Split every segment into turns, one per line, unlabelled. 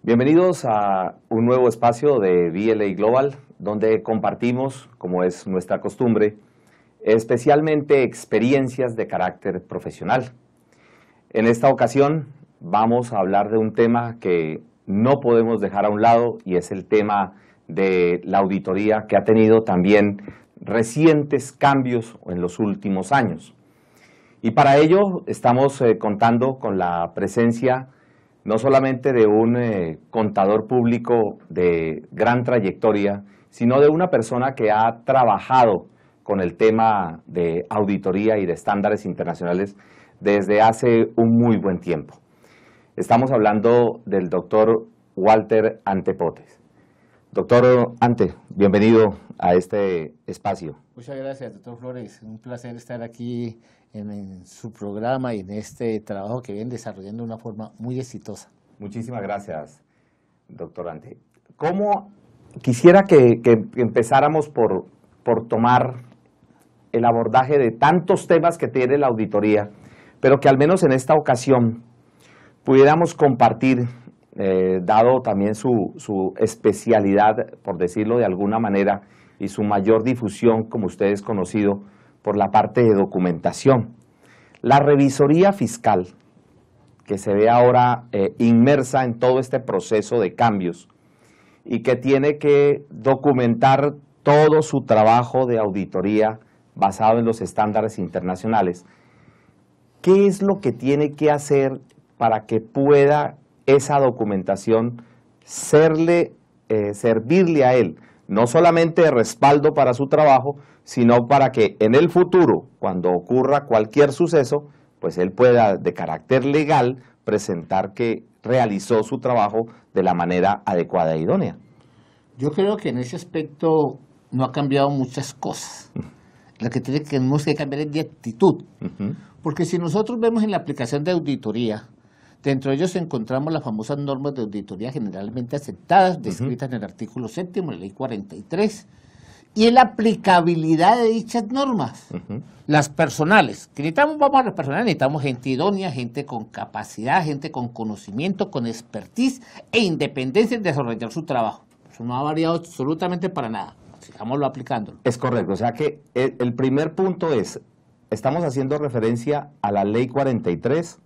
Bienvenidos a un nuevo espacio de VLA Global, donde compartimos, como es nuestra costumbre, especialmente experiencias de carácter profesional. En esta ocasión vamos a hablar de un tema que no podemos dejar a un lado y es el tema de la auditoría, que ha tenido también recientes cambios en los últimos años. Y para ello estamos contando con la presencia no solamente de un contador público de gran trayectoria, sino de una persona que ha trabajado con el tema de auditoría y de estándares internacionales desde hace un muy buen tiempo. Estamos hablando del doctor Walter Antepotes. Doctor Ante, bienvenido a este espacio.
Muchas gracias, doctor Flores. Un placer estar aquí en su programa y en este trabajo que vienen desarrollando de una forma muy exitosa.
Muchísimas gracias, doctor Ante. Quisiera que empezáramos por tomar el abordaje de tantos temas que tiene la auditoría, pero que al menos en esta ocasión pudiéramos compartir, dado también su especialidad, por decirlo de alguna manera, y su mayor difusión, como usted es conocido, por la parte de documentación. La revisoría fiscal, que se ve ahora inmersa en todo este proceso de cambios y que tiene que documentar todo su trabajo de auditoría basado en los estándares internacionales. ¿Qué es lo que tiene que hacer para que pueda esa documentación servirle a él, no solamente de respaldo para su trabajo, sino para que en el futuro, cuando ocurra cualquier suceso, pues él pueda, de carácter legal, presentar que realizó su trabajo de la manera adecuada e idónea?
Yo creo que en ese aspecto no ha cambiado muchas cosas. Lo que tenemos que cambiar es de actitud. Porque si nosotros vemos en la aplicación de auditoría, dentro de ellos encontramos las famosas normas de auditoría generalmente aceptadas, descritas en el artículo 7 de la ley 43, y en la aplicabilidad de dichas normas, las personales. Que necesitamos, vamos a las personales, necesitamos gente idónea, gente con capacidad, gente con conocimiento, con expertise e independencia en desarrollar su trabajo. Eso no ha variado absolutamente para nada. Sigámoslo aplicándolo.
Es correcto, o sea que el primer punto es, estamos haciendo referencia a la ley 43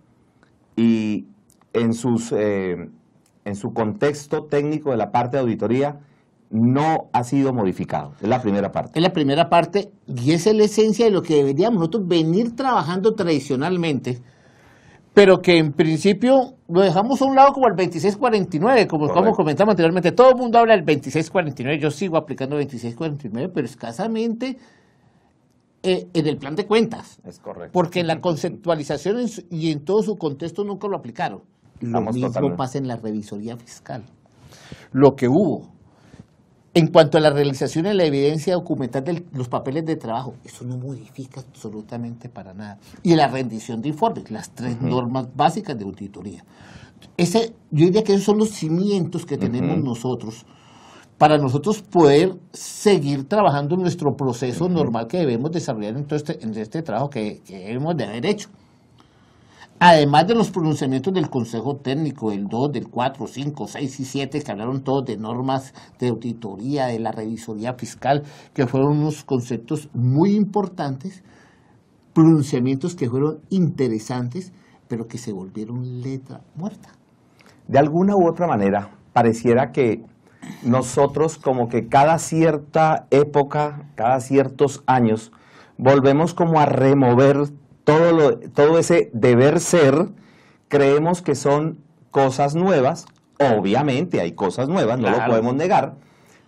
y en su contexto técnico de la parte de auditoría no ha sido modificado. Es la primera parte. Es
la primera parte y esa es la esencia de lo que deberíamos nosotros venir trabajando tradicionalmente, pero que en principio lo dejamos a un lado como el 2649, como comentamos anteriormente. Todo el mundo habla del 2649, yo sigo aplicando el 2649, pero escasamente en el plan de cuentas.
Es correcto.
Porque en la conceptualización y en todo su contexto nunca lo aplicaron. Lo mismo pasa en la revisoría fiscal. Lo que hubo en cuanto a la realización de la evidencia documental de los papeles de trabajo, eso no modifica absolutamente para nada. Y la rendición de informes, las tres normas básicas de auditoría. Yo diría que esos son los cimientos que tenemos nosotros para nosotros poder seguir trabajando en nuestro proceso normal que debemos desarrollar en este trabajo que debemos de haber hecho. Además de los pronunciamientos del Consejo Técnico, del 2, del 4, 5, 6 y 7, que hablaron todos de normas de auditoría, de la revisoría fiscal, que fueron unos conceptos muy importantes, pronunciamientos que fueron interesantes, pero que se volvieron letra muerta.
De alguna u otra manera, pareciera que nosotros como que cada cierta época, cada ciertos años, volvemos como a remover todo ese deber ser. Creemos que son cosas nuevas, obviamente hay cosas nuevas, no lo podemos negar,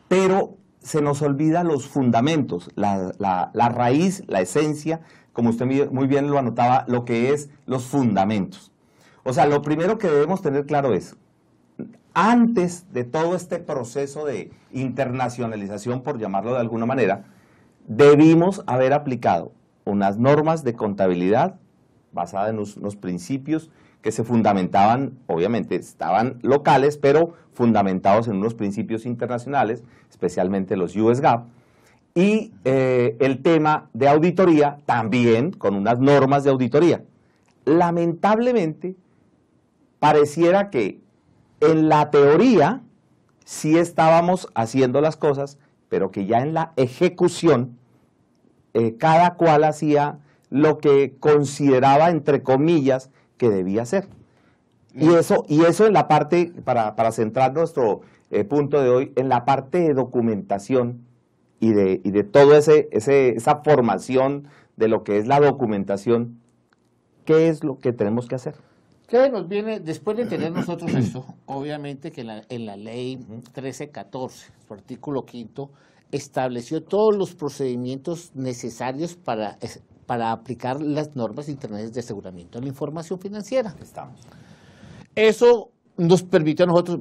pero se nos olvida los fundamentos, la raíz, la esencia, como usted muy bien lo anotaba, lo que es los fundamentos. O sea, lo primero que debemos tener claro es, antes de todo este proceso de internacionalización, por llamarlo de alguna manera, debimos haber aplicado unas normas de contabilidad basadas en unos principios que se fundamentaban, obviamente estaban locales, pero fundamentados en unos principios internacionales, especialmente los US GAAP, y el tema de auditoría también con unas normas de auditoría. Lamentablemente, pareciera que en la teoría sí estábamos haciendo las cosas, pero que ya en la ejecución cada cual hacía lo que consideraba, entre comillas, que debía hacer. Y eso en la parte, para centrar nuestro punto de hoy, en la parte de documentación y de todo esa formación de lo que es la documentación, ¿qué es lo que tenemos que hacer?
¿Qué nos viene después de tener nosotros esto? Obviamente que en la ley 1314, su artículo 5, estableció todos los procedimientos necesarios para aplicar las normas internacionales de aseguramiento de la información financiera.
Estamos.
Eso nos permitió a nosotros,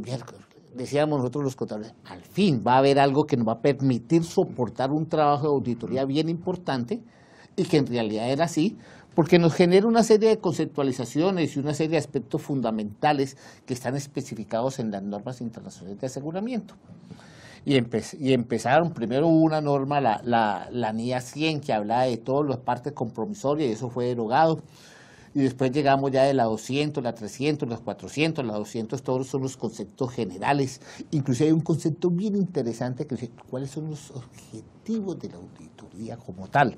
decíamos nosotros los contables, al fin va a haber algo que nos va a permitir soportar un trabajo de auditoría bien importante, y que en realidad era así, porque nos genera una serie de conceptualizaciones y una serie de aspectos fundamentales que están especificados en las normas internacionales de aseguramiento. Y empezaron, primero hubo una norma, la NIA 100, que hablaba de todas las partes compromisorias, y eso fue derogado. Y después llegamos ya de la 200, la 300, la 400, la 200, todos son los conceptos generales. Inclusive hay un concepto bien interesante que dice, ¿cuáles son los objetivos de la auditoría como tal?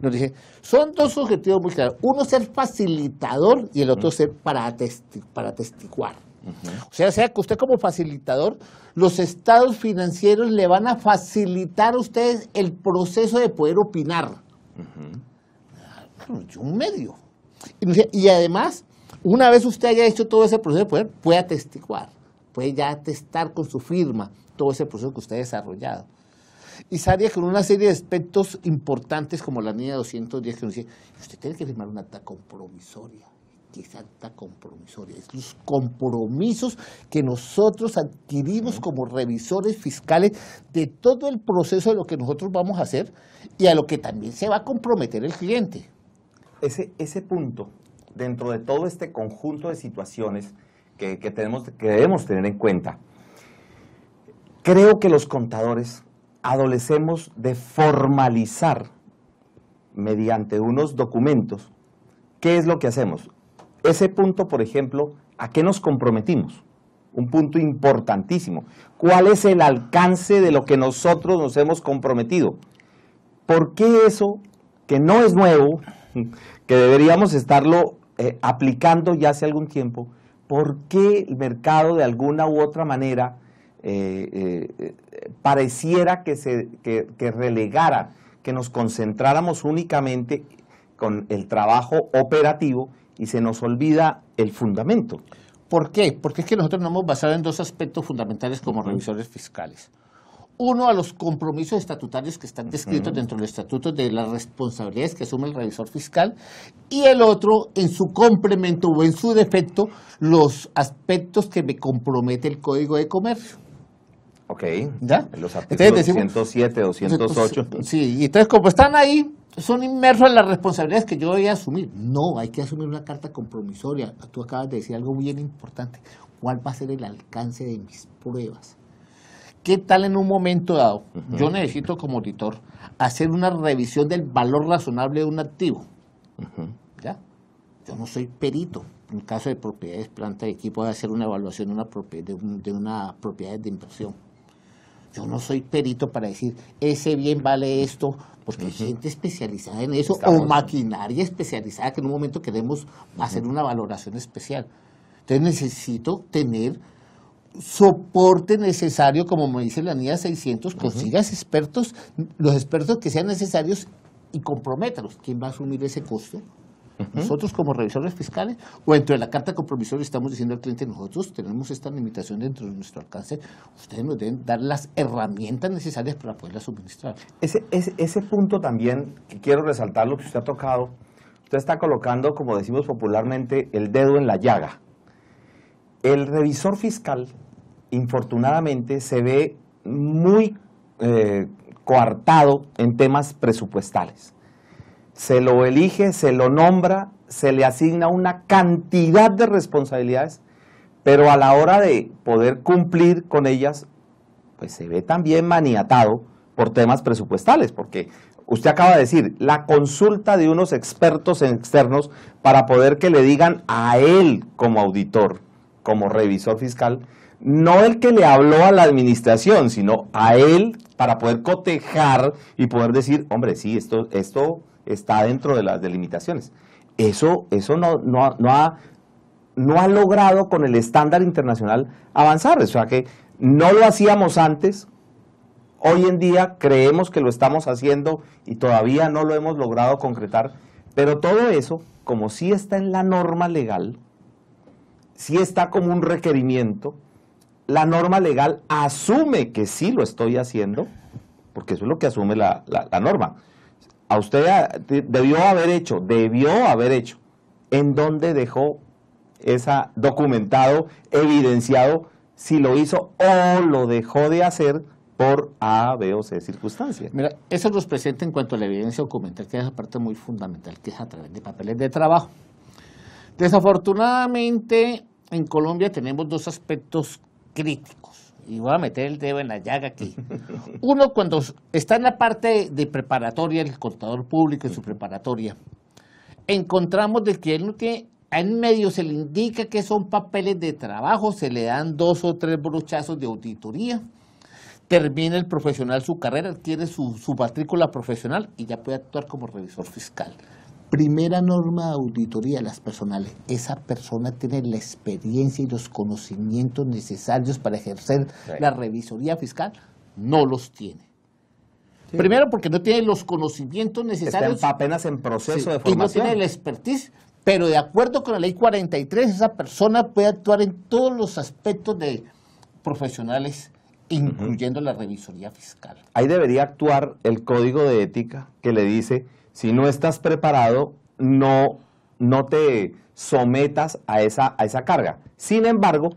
Nos dice, son dos objetivos muy claros. Uno, ser facilitador, y el otro, ser para atestiguar. O sea que usted como facilitador, los estados financieros le van a facilitar a ustedes el proceso de poder opinar. Un medio. Y además, una vez usted haya hecho todo ese proceso de poder, puede atestiguar, puede ya atestar con su firma todo ese proceso que usted ha desarrollado. Y salía con una serie de aspectos importantes como la NIA 210 que nos dice, usted tiene que firmar una acta compromisoria. ¿Qué es acta compromisoria? Es los compromisos que nosotros adquirimos como revisores fiscales de todo el proceso de lo que nosotros vamos a hacer y a lo que también se va a comprometer el cliente.
Ese punto, dentro de todo este conjunto de situaciones que debemos tener en cuenta, creo que los contadores adolecemos de formalizar mediante unos documentos qué es lo que hacemos. Ese punto, por ejemplo, ¿a qué nos comprometimos? Un punto importantísimo. ¿Cuál es el alcance de lo que nosotros nos hemos comprometido? ¿Por qué eso, que no es nuevo, que deberíamos estarlo aplicando ya hace algún tiempo, por qué el mercado de alguna u otra manera pareciera que relegara, que nos concentráramos únicamente con el trabajo operativo y se nos olvida el fundamento?
¿Por qué? Porque es que nosotros nos hemos basado en dos aspectos fundamentales como revisores fiscales. Uno, a los compromisos estatutarios que están descritos dentro del estatuto de las responsabilidades que asume el revisor fiscal, y el otro, en su complemento o en su defecto, los aspectos que me compromete el Código de Comercio.
Ok,
¿ya?
Los artículos 207, 208.
Sí, y entonces como están ahí, son inmersos en las responsabilidades que yo voy a asumir. No, hay que asumir una carta compromisoria. Tú acabas de decir algo bien importante. ¿Cuál va a ser el alcance de mis pruebas? ¿Qué tal en un momento dado? Yo necesito como auditor hacer una revisión del valor razonable de un activo. ¿Ya? Yo no soy perito. En el caso de propiedades, planta y equipo, voy a hacer una evaluación de una propiedad de inversión. Yo no soy perito para decir, ese bien vale esto, porque hay gente especializada en eso, o maquinaria especializada que en un momento queremos hacer una valoración especial. Entonces necesito tener soporte necesario, como me dice la NIA 600, consigas expertos, los expertos que sean necesarios y comprométalos. ¿Quién va a asumir ese costo? Nosotros como revisores fiscales, o dentro de la carta compromisoria estamos diciendo al cliente, nosotros tenemos esta limitación dentro de nuestro alcance, ustedes nos deben dar las herramientas necesarias para poderla suministrar.
Ese punto también, que quiero resaltar lo que usted ha tocado, usted está colocando, como decimos popularmente, el dedo en la llaga. El revisor fiscal, infortunadamente, se ve muy coartado en temas presupuestales. Se lo elige, se lo nombra, se le asigna una cantidad de responsabilidades, pero a la hora de poder cumplir con ellas, pues se ve también maniatado por temas presupuestales, porque usted acaba de decir, la consulta de unos expertos externos para poder que le digan a él como auditor como revisor fiscal, no el que le habló a la administración, sino a él para poder cotejar y poder decir, hombre, sí, esto está dentro de las delimitaciones. Eso no ha logrado con el estándar internacional avanzar, o sea que no lo hacíamos antes, hoy en día creemos que lo estamos haciendo y todavía no lo hemos logrado concretar, pero todo eso, como sí está en la norma legal, sí está como un requerimiento, la norma legal asume que sí lo estoy haciendo, porque eso es lo que asume la norma. A usted debió haber hecho, ¿en dónde dejó esa documentado, evidenciado, si lo hizo o lo dejó de hacer por A, B o C circunstancias?
Mira, eso nos presenta en cuanto a la evidencia documental, que es la parte muy fundamental, que es a través de papeles de trabajo. Desafortunadamente, en Colombia tenemos dos aspectos críticos, y voy a meter el dedo en la llaga aquí. Uno, cuando está en la parte de preparatoria, el contador público en su preparatoria, encontramos de que él no tiene, en medio se le indica que son papeles de trabajo, se le dan 2 o 3 brochazos de auditoría, termina el profesional su carrera, adquiere su matrícula profesional y ya puede actuar como revisor fiscal. Primera norma de auditoría de las personales, esa persona tiene la experiencia y los conocimientos necesarios para ejercer la revisoría fiscal, no los tiene. Sí. Primero porque no tiene los conocimientos necesarios.
Está apenas en proceso de formación.
Y no tiene la expertise, pero de acuerdo con la ley 43, esa persona puede actuar en todos los aspectos de profesionales, incluyendo la revisoría fiscal.
Ahí debería actuar el código de ética que le dice, si no estás preparado, no te sometas a esa carga. Sin embargo,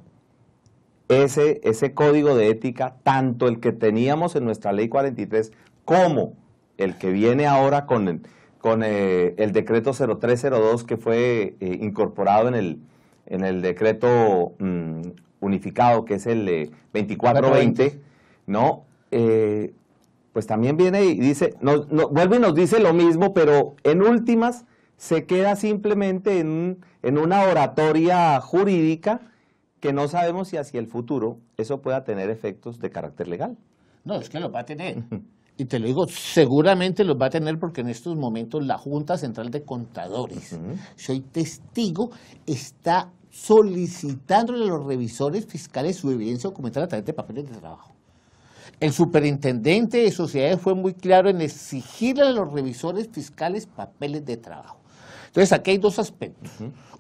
ese código de ética, tanto el que teníamos en nuestra ley 43 como el que viene ahora con el decreto 0302 que fue incorporado en el decreto unificado, que es el 2420, ¿no? Pues también viene y dice, vuelve y nos dice lo mismo, pero en últimas se queda simplemente en una oratoria jurídica que no sabemos si hacia el futuro eso pueda tener efectos de carácter legal.
No, es que lo va a tener. Y te lo digo, seguramente los va a tener porque en estos momentos la Junta Central de Contadores, soy testigo, está solicitándole a los revisores fiscales su evidencia documental a través de papeles de trabajo. El superintendente de sociedades fue muy claro en exigirle a los revisores fiscales papeles de trabajo. Entonces, aquí hay dos aspectos.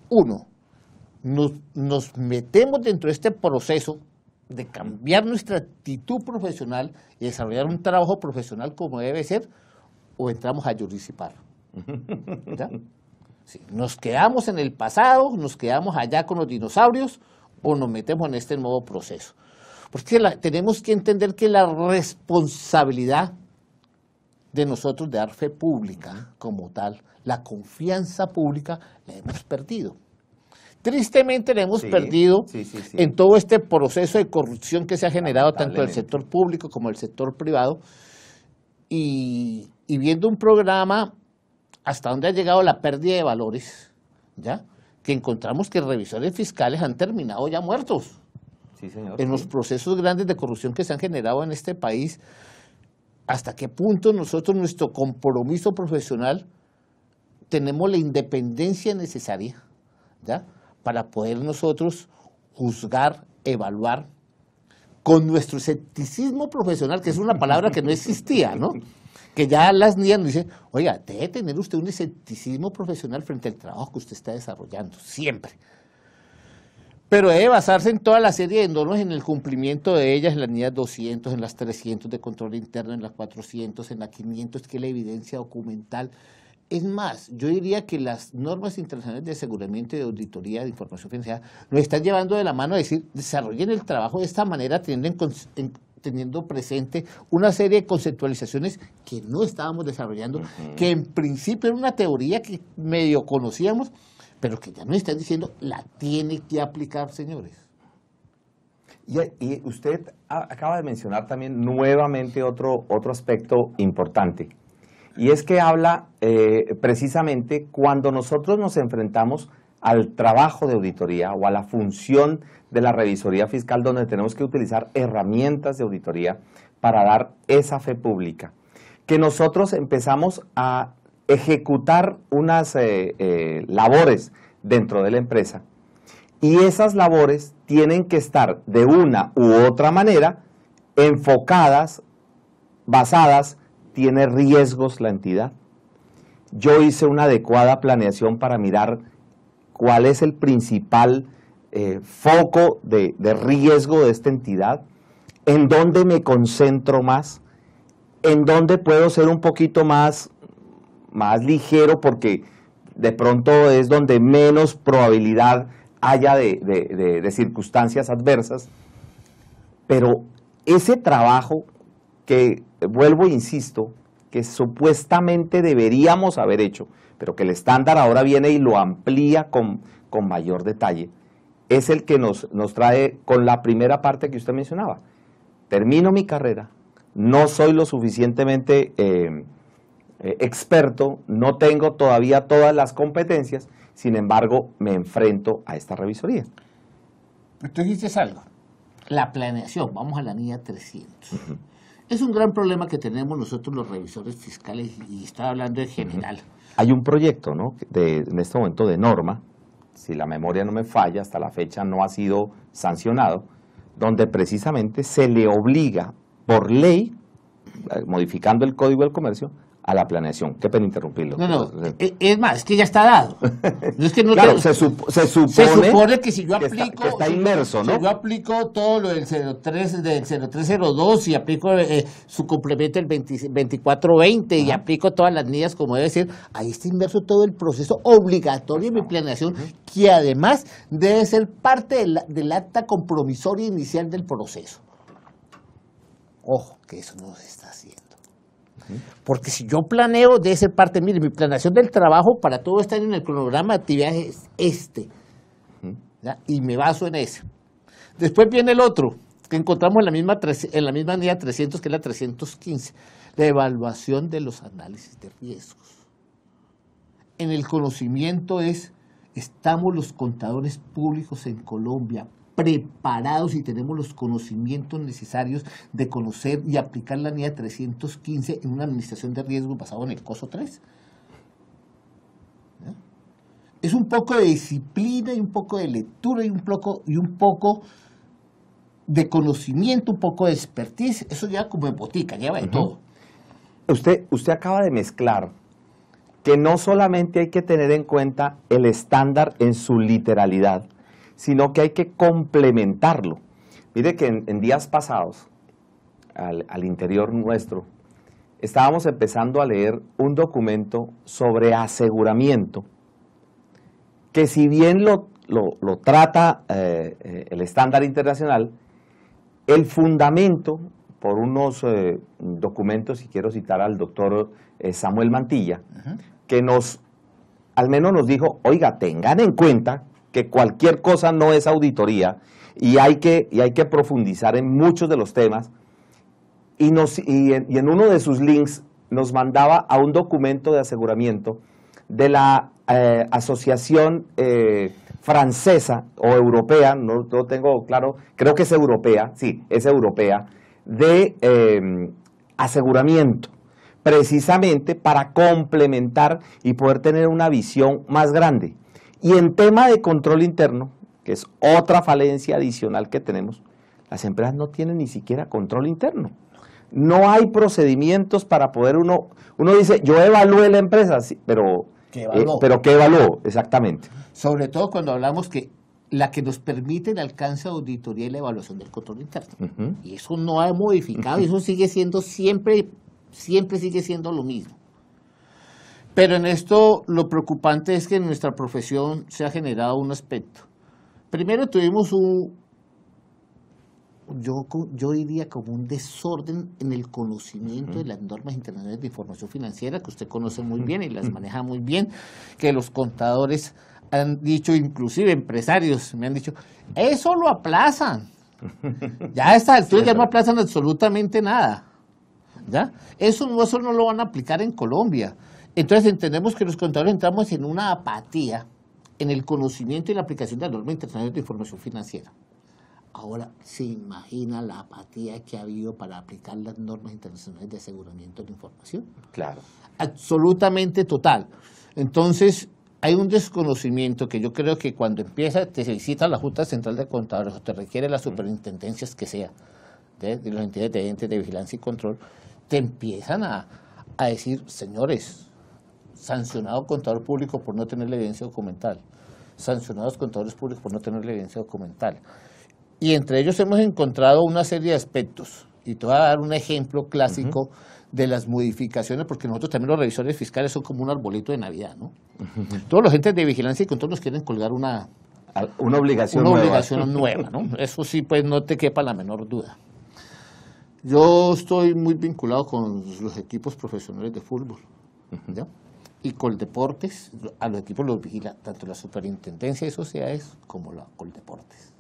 Uno, nos metemos dentro de este proceso de cambiar nuestra actitud profesional y desarrollar un trabajo profesional como debe ser, o entramos a jurisdiccionar. ¿Ya? Sí, nos quedamos en el pasado, nos quedamos allá con los dinosaurios, o nos metemos en este nuevo proceso. Porque tenemos que entender que la responsabilidad de nosotros de dar fe pública como tal, la confianza pública, la hemos perdido. Tristemente la hemos perdido en todo este proceso de corrupción que se ha generado tanto del sector público como del sector privado, y viendo un programa hasta donde ha llegado la pérdida de valores, ¿ya? Que encontramos que revisores fiscales han terminado ya muertos. Sí, señor, en los procesos grandes de corrupción que se han generado en este país. ¿Hasta qué punto nosotros, nuestro compromiso profesional, tenemos la independencia necesaria, ¿ya?, para poder nosotros juzgar, evaluar con nuestro escepticismo profesional, que es una palabra que no existía, ¿no? Que ya las niñas nos dicen, oiga, debe tener usted un escepticismo profesional frente al trabajo que usted está desarrollando, siempre. Pero debe basarse en toda la serie de normas, en el cumplimiento de ellas, en las NIAS 200, en las 300 de control interno, en las 400, en las 500, que es la evidencia documental. Es más, yo diría que las normas internacionales de aseguramiento y de auditoría de información financiera nos están llevando de la mano a decir, desarrollen el trabajo de esta manera, teniendo presente una serie de conceptualizaciones que no estábamos desarrollando, que en principio era una teoría que medio conocíamos, pero que ya nos están diciendo, la tiene que aplicar, señores.
Y usted acaba de mencionar también nuevamente otro aspecto importante, y es que habla precisamente cuando nosotros nos enfrentamos al trabajo de auditoría o a la función de la revisoría fiscal, donde tenemos que utilizar herramientas de auditoría para dar esa fe pública. Que nosotros empezamos a ejecutar unas labores dentro de la empresa, y esas labores tienen que estar de una u otra manera enfocadas, basadas, tiene riesgos la entidad. Yo hice una adecuada planeación para mirar cuál es el principal foco de riesgo de esta entidad, en dónde me concentro más, en dónde puedo ser un poquito más ligero, porque de pronto es donde menos probabilidad haya de circunstancias adversas. Pero ese trabajo que, vuelvo e insisto, que supuestamente deberíamos haber hecho, pero que el estándar ahora viene y lo amplía con mayor detalle, es el que nos trae con la primera parte que usted mencionaba. Termino mi carrera, no soy lo suficientemente experto, no tengo todavía todas las competencias, sin embargo, me enfrento a esta revisoría.
Tú dijiste algo, la planeación, vamos a la NIA 300. Es un gran problema que tenemos nosotros los revisores fiscales, y estaba hablando en general.
Hay un proyecto, ¿no?, en este momento de norma, si la memoria no me falla, hasta la fecha no ha sido sancionado, donde precisamente se le obliga por ley, modificando el Código del Comercio, a la planeación. Qué pena interrumpirlo.
No, es más, es que ya está dado. No es que no
claro, se supone
que si yo aplico...
Que está inmerso, ¿no?
Si yo aplico todo lo del 0302 y aplico su complemento del 2420 y aplico todas las NIAs como debe ser, ahí está inmerso todo el proceso obligatorio de mi planeación, que además debe ser parte del acta compromisoria inicial del proceso. Ojo, que eso no se está haciendo. Porque si yo planeo de esa parte, mire, mi planeación del trabajo para todo este año en el cronograma de actividades es ¿ya? Y me baso en ese. Después viene el otro, que encontramos en la misma NIA 300, que es la 315, la evaluación de los análisis de riesgos. En el conocimiento estamos los contadores públicos en Colombia preparados y tenemos los conocimientos necesarios de conocer y aplicar la NIA 315 en una administración de riesgos basado en el COSO 3. ¿Ya? Es un poco de disciplina y un poco de lectura y un poco de conocimiento, un poco de expertise. Eso ya como en botica, lleva de todo.
Usted acaba de mezclar que no solamente hay que tener en cuenta el estándar en su literalidad, sino que hay que complementarlo. Mire que en días pasados, al interior nuestro, estábamos empezando a leer un documento sobre aseguramiento, que si bien lo trata el estándar internacional, el fundamento, por unos documentos, y quiero citar al doctor Samuel Mantilla, que al menos nos dijo, oiga, tengan en cuenta que cualquier cosa no es auditoría y hay que profundizar en muchos de los temas, y en uno de sus links nos mandaba a un documento de aseguramiento de la asociación francesa o europea, no lo tengo claro, creo que es europea, sí, es europea, de aseguramiento, precisamente para complementar y poder tener una visión más grande. Y en tema de control interno, que es otra falencia adicional que tenemos, las empresas no tienen ni siquiera control interno. No hay procedimientos para poder uno dice, yo evalué la empresa, sí, pero ¿qué evaluó? Exactamente.
Sobre todo cuando hablamos que la que nos permite el alcance de auditoría y la evaluación del control interno. Y eso no ha modificado, y eso sigue siendo siempre sigue siendo lo mismo. Pero en esto lo preocupante es que en nuestra profesión se ha generado un aspecto. Primero tuvimos yo diría como un desorden en el conocimiento de las normas internacionales de información financiera, que usted conoce muy bien y las maneja muy bien, que los contadores han dicho, inclusive empresarios me han dicho, eso lo aplazan. Ya a esta altura ya no aplazan absolutamente nada. ¿Ya? Eso no lo van a aplicar en Colombia. Entonces entendemos que los contadores entramos en una apatía en el conocimiento y la aplicación de las normas internacionales de información financiera. Ahora, ¿se imagina la apatía que ha habido para aplicar las normas internacionales de aseguramiento de la información?
Claro.
Absolutamente total. Entonces, hay un desconocimiento que yo creo que cuando empieza, te solicita la Junta Central de Contadores o te requiere las superintendencias que sea, de las entidades de entes de vigilancia y control, te empiezan a decir, señores, sancionado contador público por no tener la evidencia documental, sancionados contadores públicos por no tener la evidencia documental. Y entre ellos hemos encontrado una serie de aspectos. Y te voy a dar un ejemplo clásico de las modificaciones, porque nosotros también los revisores fiscales son como un arbolito de Navidad, ¿no? Todos los agentes de vigilancia y control nos quieren colgar una
obligación
nueva, ¿no? Eso sí, pues no te quepa la menor duda. Yo estoy muy vinculado con los equipos profesionales de fútbol, ¿ya? Y Coldeportes, a los equipos los vigila tanto la Superintendencia de Sociedades como la Coldeportes.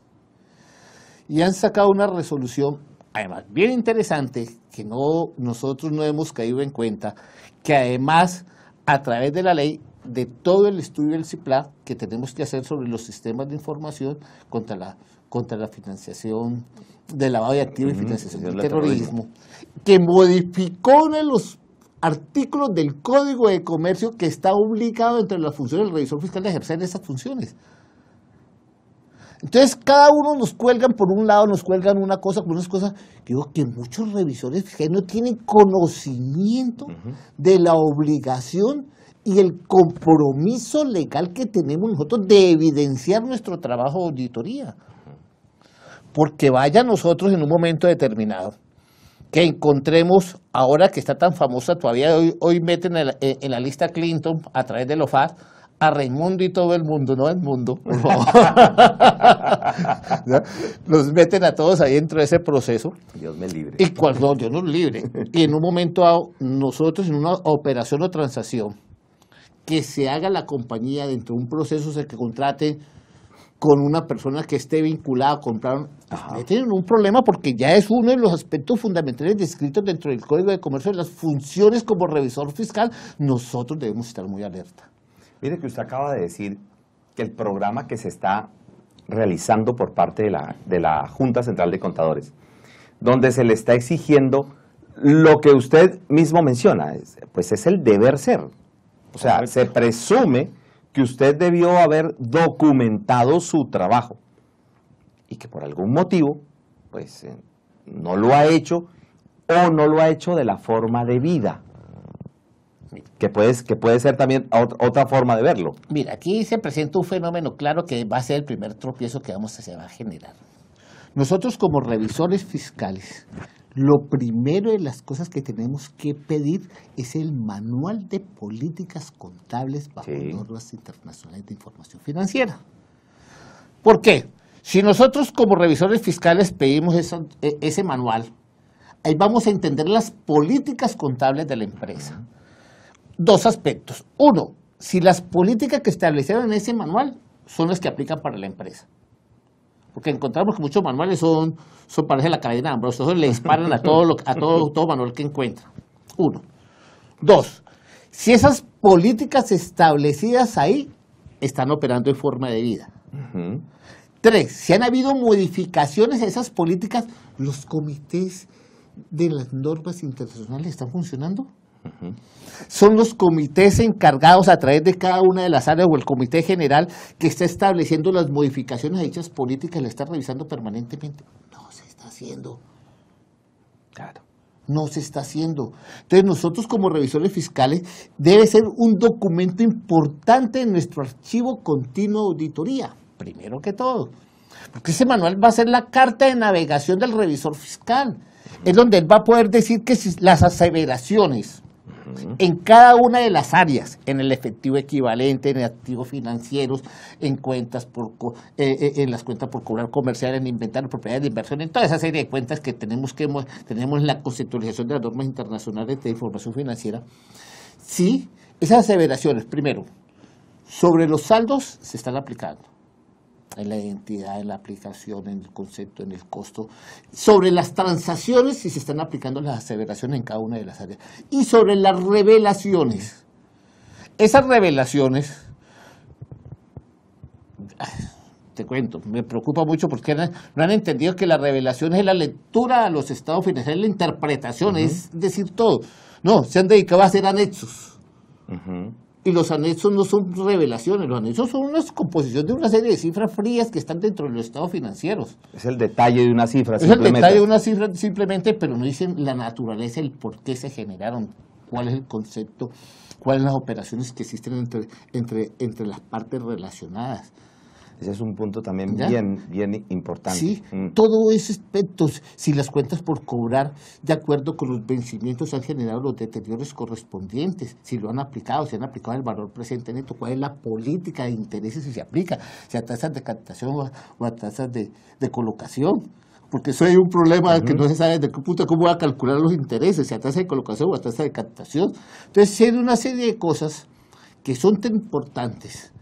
Y han sacado una resolución, además, bien interesante, que nosotros no hemos caído en cuenta, que además, a través de la ley, de todo el estudio del CIPLAC que tenemos que hacer sobre los sistemas de información contra la financiación del lavado de activos y financiación del terrorismo, que modificó uno de los artículos del Código de Comercio que está obligado entre las funciones del revisor fiscal de ejercer esas funciones. Entonces, cada uno nos cuelgan, por un lado nos cuelgan una cosa, por unas cosas, digo que muchos revisores fiscales no tienen conocimiento de la obligación y el compromiso legal que tenemos nosotros de evidenciar nuestro trabajo de auditoría. Porque vaya nosotros en un momento determinado, que encontremos, ahora que está tan famosa todavía, hoy meten en la lista Clinton a través del OFAC, a Raimundo y todo el mundo, no el mundo, por favor. Los meten a todos ahí dentro de ese proceso.
Dios me libre.
Y cuando Dios nos libre. Y en un momento dado, nosotros en una operación o transacción, que se haga la compañía dentro de un proceso, o sea, que contrate con una persona que esté vinculada a comprar, tienen un problema porque ya es uno de los aspectos fundamentales descritos dentro del Código de Comercio de las funciones como revisor fiscal. Nosotros debemos estar muy alerta.
Mire que usted acaba de decir que el programa que se está realizando por parte de la Junta Central de Contadores, donde se le está exigiendo lo que usted mismo menciona, pues es el deber ser. O sea, se presume que usted debió haber documentado su trabajo y que por algún motivo, pues no lo ha hecho o no lo ha hecho de la forma debida. Que puede ser también otra forma de verlo.
Mira, aquí se presenta un fenómeno claro que va a ser el primer tropiezo que se va a generar. Nosotros como revisores fiscales, lo primero de las cosas que tenemos que pedir es el manual de políticas contables bajo normas internacionales de información financiera. ¿Por qué? Si nosotros como revisores fiscales pedimos ese manual, ahí vamos a entender las políticas contables de la empresa. Dos aspectos. Uno, si las políticas que establecieron en ese manual son las que aplican para la empresa. Porque encontramos que muchos manuales son parece la cadena de Ambrosio, le disparan a todo manual que encuentran. Uno. Dos, si esas políticas establecidas ahí están operando en forma debida. Tres, si han habido modificaciones a esas políticas, ¿los comités de las normas internacionales están funcionando? Son los comités encargados a través de cada una de las áreas o el comité general que está estableciendo las modificaciones a dichas políticas y la está revisando permanentemente. No se está haciendo.
Claro.
No se está haciendo. Entonces nosotros como revisores fiscales debe ser un documento importante en nuestro archivo continuo de auditoría, primero que todo. Porque ese manual va a ser la carta de navegación del revisor fiscal. Es donde él va a poder decir que si las aseveraciones en cada una de las áreas, en el efectivo equivalente, en activos financieros, en cuentas en las cuentas por cobrar comercial, en inventario, propiedades de inversión, en toda esa serie de cuentas que tenemos en la conceptualización de las normas internacionales de información financiera. Sí, esas aseveraciones, primero, sobre los saldos se están aplicando. En la identidad, en la aplicación, en el concepto, en el costo, sobre las transacciones, si se están aplicando las aseveraciones en cada una de las áreas, y sobre las revelaciones. Esas revelaciones cuento, me preocupa mucho porque no han entendido que la revelación es la lectura a los estados financieros, la interpretación, es decir todo. No, se han dedicado a hacer anexos. Y los anexos no son revelaciones, los anexos son una composición de una serie de cifras frías que están dentro de los estados financieros.
Es el detalle de una cifra.
Es el detalle de una cifra simplemente, pero no dicen la naturaleza, el por qué se generaron, cuál es el concepto, cuáles las operaciones que existen entre las partes relacionadas.
Ese es un punto también bien importante.
Sí, todo ese aspecto, si las cuentas por cobrar de acuerdo con los vencimientos han generado los deterioros correspondientes, si lo han aplicado, si han aplicado el valor presente neto, cuál es la política de intereses si se aplica, si a tasas de captación o a tasas de colocación. Porque eso hay un problema que no se sabe de qué punto cómo va a calcular los intereses, si a tasa de colocación o a tasa de captación. Entonces, hay una serie de cosas que son tan importantes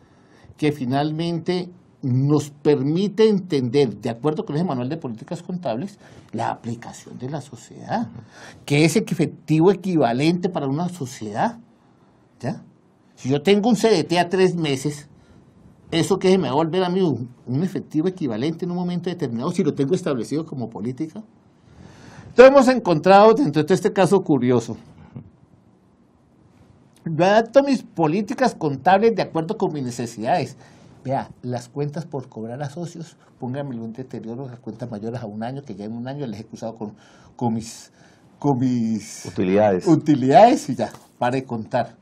que finalmente nos permite entender, de acuerdo con ese manual de políticas contables, la aplicación de la sociedad, que es efectivo equivalente para una sociedad. ¿Ya? Si yo tengo un CDT a 3 meses, eso que se me va a volver a mí un efectivo equivalente en un momento determinado, si lo tengo establecido como política. Entonces hemos encontrado dentro de este caso curioso. Yo adapto mis políticas contables de acuerdo con mis necesidades. Vea, las cuentas por cobrar a socios, pónganmelo un deterioro, las cuentas mayores a 1 año, que ya en 1 año les he cruzado con mis utilidades y ya, para de contar.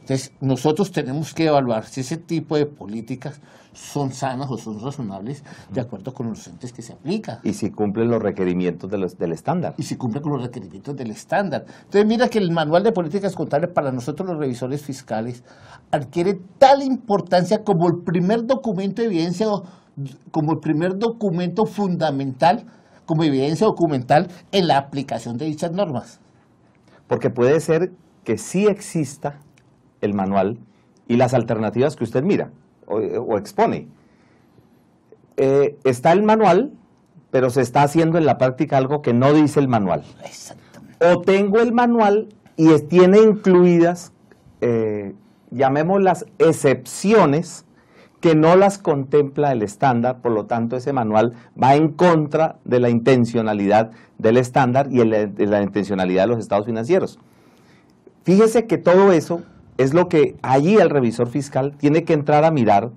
Entonces, nosotros tenemos que evaluar si ese tipo de políticas son sanas o son razonables de acuerdo con los entes que se aplican.
Y si cumplen los requerimientos del estándar.
Y si cumplen con los requerimientos del estándar. Entonces, mira que el manual de políticas contables para nosotros los revisores fiscales adquiere tal importancia como el primer documento de evidencia, como el primer documento fundamental, como evidencia documental en la aplicación de dichas normas.
Porque puede ser que sí exista el manual y las alternativas que usted mira o expone. Está el manual, pero se está haciendo en la práctica algo que no dice el manual.
Exactamente.
O tengo el manual y tiene incluidas, llamémoslas excepciones, que no las contempla el estándar, por lo tanto ese manual va en contra de la intencionalidad del estándar y de la intencionalidad de los estados financieros. Fíjese que todo eso es lo que allí el revisor fiscal tiene que entrar a mirar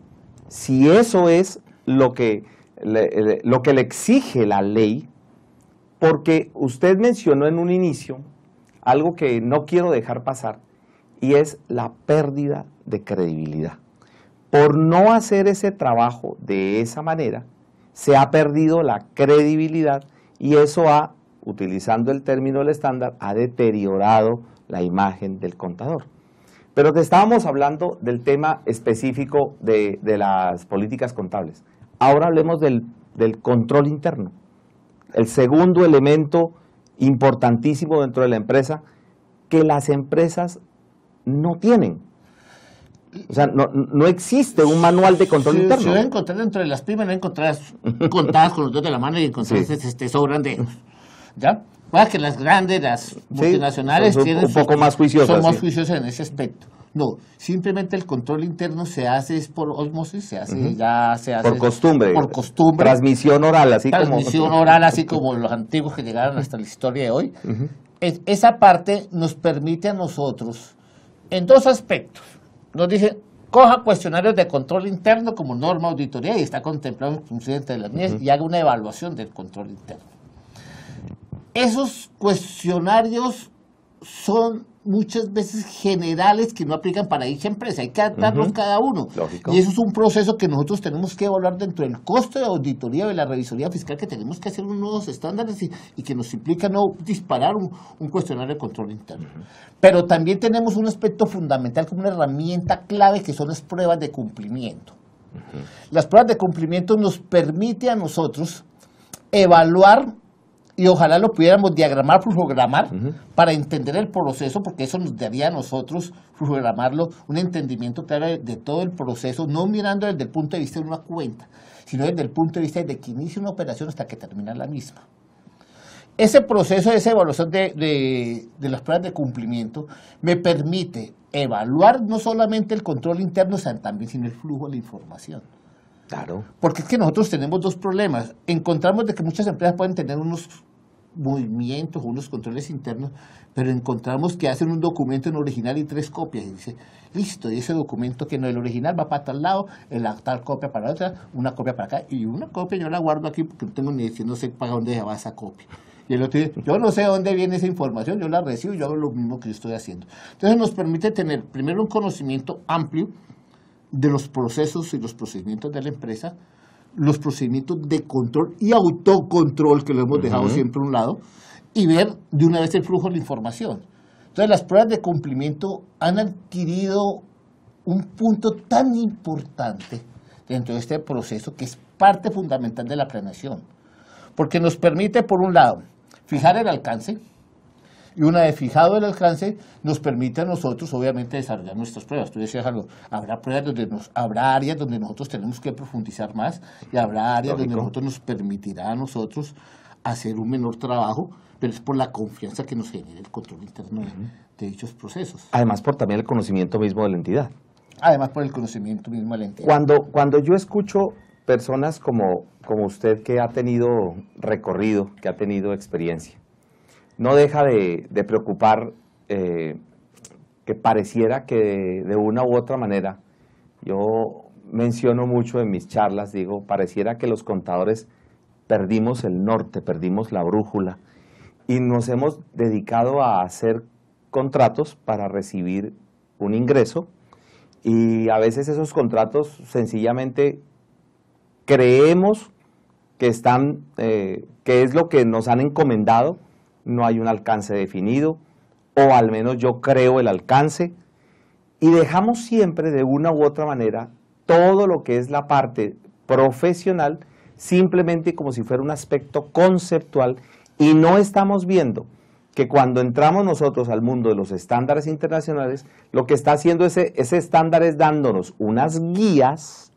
si eso es lo que le exige la ley, porque usted mencionó en un inicio algo que no quiero dejar pasar, y es la pérdida de credibilidad. Por no hacer ese trabajo de esa manera, se ha perdido la credibilidad y eso utilizando el término del estándar, ha deteriorado la imagen del contador. Pero te estábamos hablando del tema específico de las políticas contables. Ahora hablemos del control interno. El segundo elemento importantísimo dentro de la empresa, que las empresas no tienen. O sea, no existe un manual de control interno.
Si voy a encontrar dentro de las pymes, no encontrarás contadas con los dedos de la mano y encontrarás sobran dedos. ¿Ya? Para que las grandes, las multinacionales
tienen un poco más juiciosas.
Son más juiciosas en ese aspecto. No, simplemente el control interno se hace por ósmosis, se hace
por costumbre.
Por costumbre.
Transmisión oral,
así como los antiguos que llegaron hasta la historia de hoy. Esa parte nos permite a nosotros, en 2 aspectos. Nos dice, coja cuestionarios de control interno como norma auditoría y está contemplado en función entre las mías y haga una evaluación del control interno. Esos cuestionarios son muchas veces generales que no aplican para dicha empresa, hay que adaptarlos cada uno.
Lógico.
Y eso es un proceso que nosotros tenemos que evaluar dentro del costo de auditoría o de la revisoría fiscal, que tenemos que hacer unos nuevos estándares y que nos implica no disparar un cuestionario de control interno. Pero también tenemos un aspecto fundamental como una herramienta clave que son las pruebas de cumplimiento. Las pruebas de cumplimiento nos permiten a nosotros evaluar, y ojalá lo pudiéramos diagramar, flujogramar, para entender el proceso, porque eso nos daría a nosotros, flujogramarlo, un entendimiento claro de todo el proceso, no mirando desde el punto de vista de una cuenta, sino desde el punto de vista de que inicia una operación hasta que termina la misma. Ese proceso, esa evaluación de las pruebas de cumplimiento, me permite evaluar no solamente el control interno, sino también el flujo de la información.
Claro.
Porque es que nosotros tenemos dos problemas. Encontramos de que muchas empresas pueden tener unos movimientos, unos controles internos, pero encontramos que hacen un documento en original y 3 copias. Y dice, listo, y ese documento que no es el original va para tal lado, la tal copia para otra, una copia para acá, y una copia yo la guardo aquí porque no tengo ni idea, no sé para dónde va esa copia. Y el otro dice, yo no sé dónde viene esa información, yo la recibo y yo hago lo mismo que yo estoy haciendo. Entonces nos permite tener primero un conocimiento amplio de los procesos y los procedimientos de la empresa, los procedimientos de control y autocontrol, que lo hemos dejado siempre a un lado, y ver de una vez el flujo de la información. Entonces las pruebas de cumplimiento han adquirido un punto tan importante dentro de este proceso que es parte fundamental de la planeación, porque nos permite, por un lado, fijar el alcance, y una vez fijado el alcance, nos permite a nosotros, obviamente, desarrollar nuestras pruebas. Tú decías algo, habrá pruebas habrá áreas donde nosotros tenemos que profundizar más, y habrá áreas donde nosotros nos permitirá a nosotros hacer un menor trabajo, pero es por la confianza que nos genera el control interno de dichos procesos.
Además, por también el conocimiento mismo de la entidad.
Además, por el conocimiento mismo de la entidad.
Cuando yo escucho personas como usted, que ha tenido recorrido, que ha tenido experiencia, no deja de preocupar que pareciera que de una u otra manera, yo menciono mucho en mis charlas, digo, pareciera que los contadores perdimos el norte, perdimos la brújula y nos hemos dedicado a hacer contratos para recibir un ingreso, y a veces esos contratos sencillamente creemos que están, que es lo que nos han encomendado. No hay un alcance definido, o al menos yo creo el alcance, y dejamos siempre de una u otra manera todo lo que es la parte profesional simplemente como si fuera un aspecto conceptual, y no estamos viendo que cuando entramos nosotros al mundo de los estándares internacionales, lo que está haciendo ese estándar es dándonos unas guías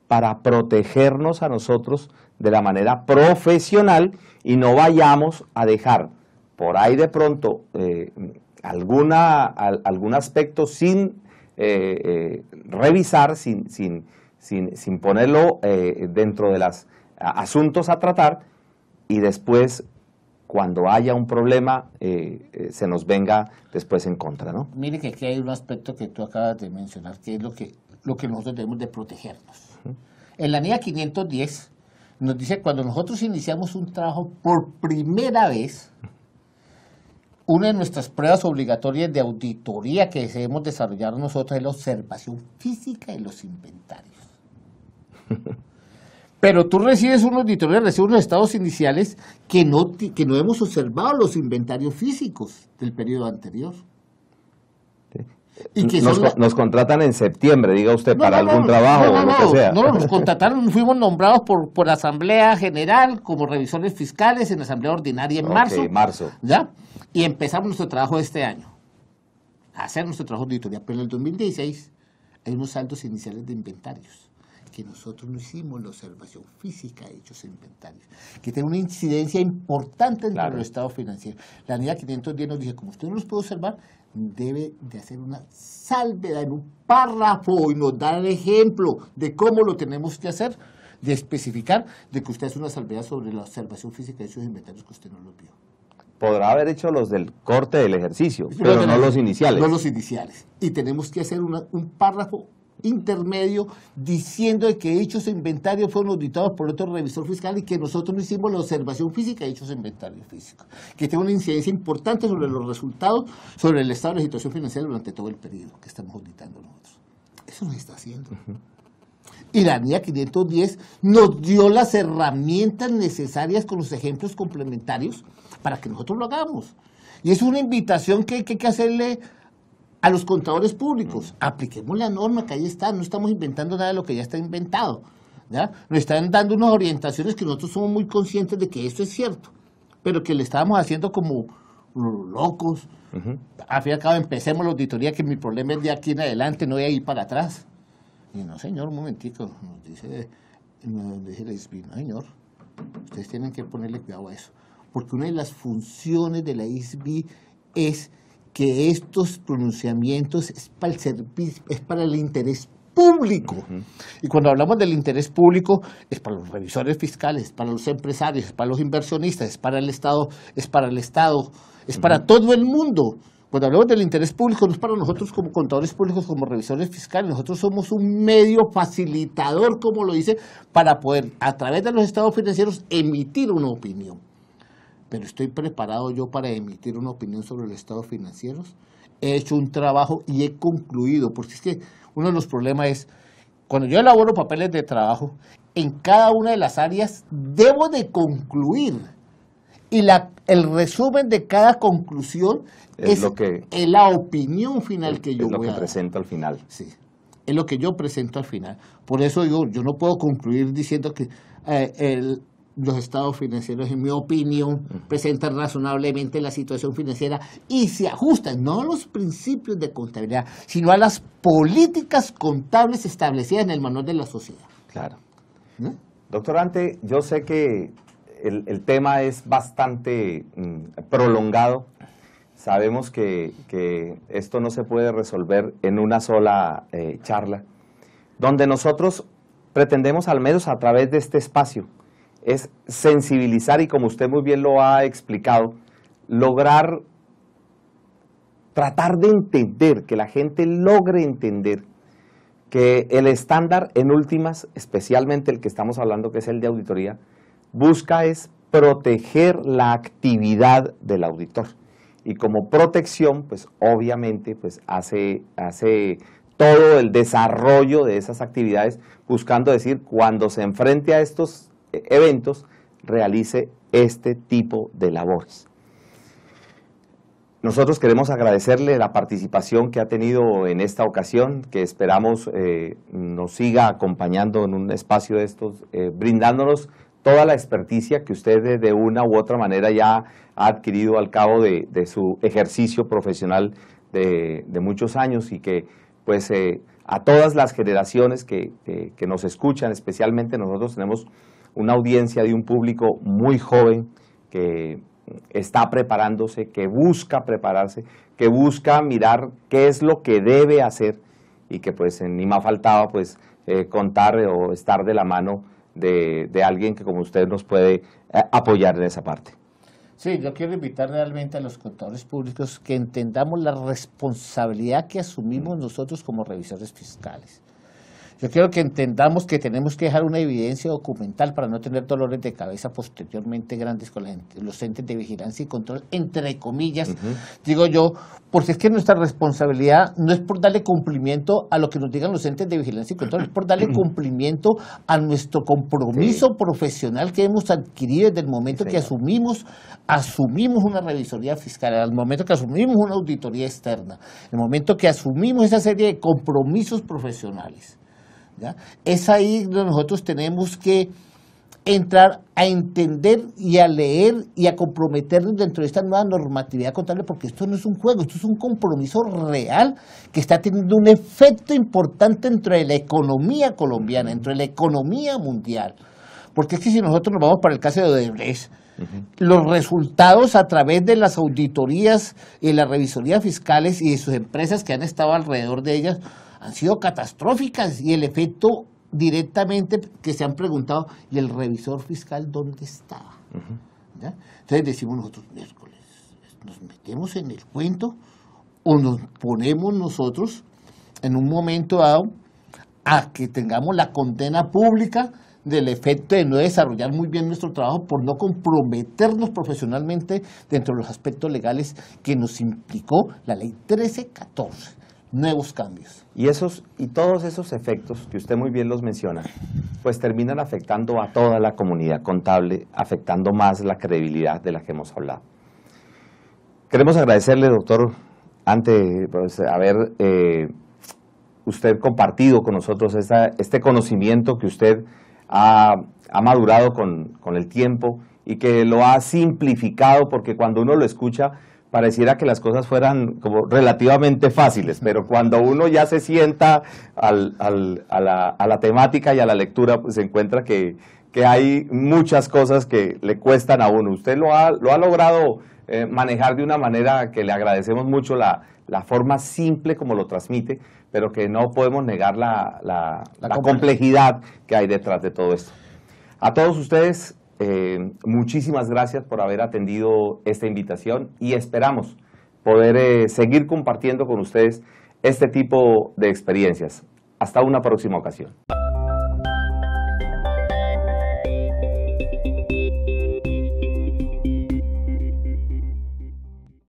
para protegernos a nosotros de la manera profesional, y no vayamos a dejar por ahí de pronto algún aspecto sin revisar, sin ponerlo dentro de los asuntos a tratar, y después, cuando haya un problema, se nos venga después en contra, ¿no?
Mire que aquí hay un aspecto que tú acabas de mencionar, que es lo que nosotros debemos de protegernos. En la NIA 510 nos dice, cuando nosotros iniciamos un trabajo por primera vez, una de nuestras pruebas obligatorias de auditoría que debemos desarrollar nosotros es la observación física de los inventarios. Pero tú recibes una auditoría, recibes unos estados iniciales que no hemos observado los inventarios físicos del periodo anterior.
Y que nos contratan en septiembre, diga usted, para algún trabajo o lo que sea.
No, nos contrataron, fuimos nombrados por la Asamblea General como revisores fiscales en la Asamblea Ordinaria en marzo. ¿Ya? Y empezamos nuestro trabajo este año, a hacer nuestro trabajo de auditoría. Pero en el 2016 hay unos saldos iniciales de inventarios, que nosotros no hicimos la observación física de dichos inventarios, que tiene una incidencia importante en el estado financiero. La NIA 510 nos dice, como usted no los puede observar, debe de hacer una salvedad en un párrafo y nos da el ejemplo de cómo lo tenemos que hacer, de especificar de que usted hace una salvedad sobre la observación física de esos inventarios que usted no los vio.
Podrá haber hecho los del corte del ejercicio, pero no los iniciales.
No los iniciales. Y tenemos que hacer un párrafo intermedio diciendo de que dichos inventarios fueron auditados por otro revisor fiscal y que nosotros no hicimos la observación física de dichos inventarios físicos, que tiene una incidencia importante sobre los resultados, sobre el estado de la situación financiera durante todo el periodo que estamos auditando nosotros. Eso nos está haciendo. Y la NIA 510 nos dio las herramientas necesarias con los ejemplos complementarios para que nosotros lo hagamos. Y es una invitación que hay que hacerle a los contadores públicos. Apliquemos la norma que ahí está, no estamos inventando nada de lo que ya está inventado, ¿ya? Nos están dando unas orientaciones que nosotros somos muy conscientes de que esto es cierto, pero que le estábamos haciendo como locos. Al fin y al cabo, empecemos la auditoría, que mi problema es de aquí en adelante, no de ahí para atrás. Y no, señor, un momentico, nos dice el ISBI, no, señor, ustedes tienen que ponerle cuidado a eso, porque una de las funciones de la ISBI es que estos pronunciamientos es para el servicio, es para el interés público. Y cuando hablamos del interés público, es para los revisores fiscales, para los empresarios, es para los inversionistas, es para el Estado, es para todo el mundo. Cuando hablamos del interés público, no es para nosotros como contadores públicos, como revisores fiscales. Nosotros somos un medio facilitador, como lo dice, para poder, a través de los estados financieros, emitir una opinión. Pero ¿estoy preparado yo para emitir una opinión sobre los estados financieros? He hecho un trabajo y he concluido, porque es que uno de los problemas es, cuando yo elaboro papeles de trabajo, en cada una de las áreas debo de concluir. Y el resumen de cada conclusión es la opinión final que yo voy a dar.
Es lo que presento al final.
Sí, es lo que yo presento al final. Por eso yo no puedo concluir diciendo que los estados financieros, en mi opinión, presentan razonablemente la situación financiera y se ajustan no a los principios de contabilidad, sino a las políticas contables establecidas en el manual de la sociedad.
Claro. ¿No? Doctor Ante, yo sé que el tema es bastante prolongado. Sabemos que esto no se puede resolver en una sola charla, donde nosotros pretendemos, al menos a través de este espacio, es sensibilizar y, como usted muy bien lo ha explicado, lograr tratar de entender, que la gente logre entender que el estándar en últimas, especialmente el que estamos hablando, que es el de auditoría, busca es proteger la actividad del auditor. Y como protección, pues obviamente pues hace todo el desarrollo de esas actividades, buscando decir, cuando se enfrente a estos eventos, realice este tipo de labores. Nosotros queremos agradecerle la participación que ha tenido en esta ocasión, que esperamos nos siga acompañando en un espacio de estos, brindándonos toda la experticia que usted de una u otra manera ya ha adquirido al cabo de su ejercicio profesional de muchos años, y que pues a todas las generaciones que nos escuchan, especialmente nosotros tenemos una audiencia de un público muy joven que está preparándose, que busca prepararse, que busca mirar qué es lo que debe hacer, y que pues ni más faltaba pues contar o estar de la mano de alguien que como usted nos puede apoyar en esa parte.
Sí, yo quiero invitar realmente a los contadores públicos que entendamos la responsabilidad que asumimos nosotros como revisores fiscales. Yo quiero que entendamos que tenemos que dejar una evidencia documental para no tener dolores de cabeza posteriormente grandes con los entes de vigilancia y control, entre comillas, digo yo, porque es que nuestra responsabilidad no es por darle cumplimiento a lo que nos digan los entes de vigilancia y control, es por darle cumplimiento a nuestro compromiso profesional que hemos adquirido desde el momento que asumimos una revisoría fiscal, al momento que asumimos una auditoría externa, el momento que asumimos esa serie de compromisos profesionales. ¿Ya? Es ahí donde nosotros tenemos que entrar a entender y a leer y a comprometernos dentro de esta nueva normatividad contable, porque esto no es un juego, esto es un compromiso real que está teniendo un efecto importante dentro de la economía colombiana, dentro de la economía mundial. Porque es que si nosotros nos vamos para el caso de Odebrecht, los resultados a través de las auditorías y las revisorías fiscales y de sus empresas que han estado alrededor de ellas han sido catastróficas, y el efecto directamente que se han preguntado, ¿y el revisor fiscal dónde estaba? ¿Ya? Entonces decimos nosotros, miércoles, ¿nos metemos en el cuento o nos ponemos nosotros en un momento dado a que tengamos la condena pública del efecto de no desarrollar muy bien nuestro trabajo por no comprometernos profesionalmente dentro de los aspectos legales que nos implicó la ley 1314? Nuevos cambios.
Y todos esos efectos que usted muy bien los menciona, pues terminan afectando a toda la comunidad contable, afectando más la credibilidad de la que hemos hablado. Queremos agradecerle, doctor, ante pues, haber usted compartido con nosotros este conocimiento que usted ha madurado con el tiempo, y que lo ha simplificado, porque cuando uno lo escucha pareciera que las cosas fueran como relativamente fáciles, pero cuando uno ya se sienta a la temática y a la lectura, pues se encuentra que hay muchas cosas que le cuestan a uno. Usted lo ha logrado manejar de una manera que le agradecemos mucho, la forma simple como lo transmite, pero que no podemos negar la complejidad que hay detrás de todo esto. A todos ustedes, muchísimas gracias por haber atendido esta invitación y esperamos poder seguir compartiendo con ustedes este tipo de experiencias. Hasta una próxima ocasión.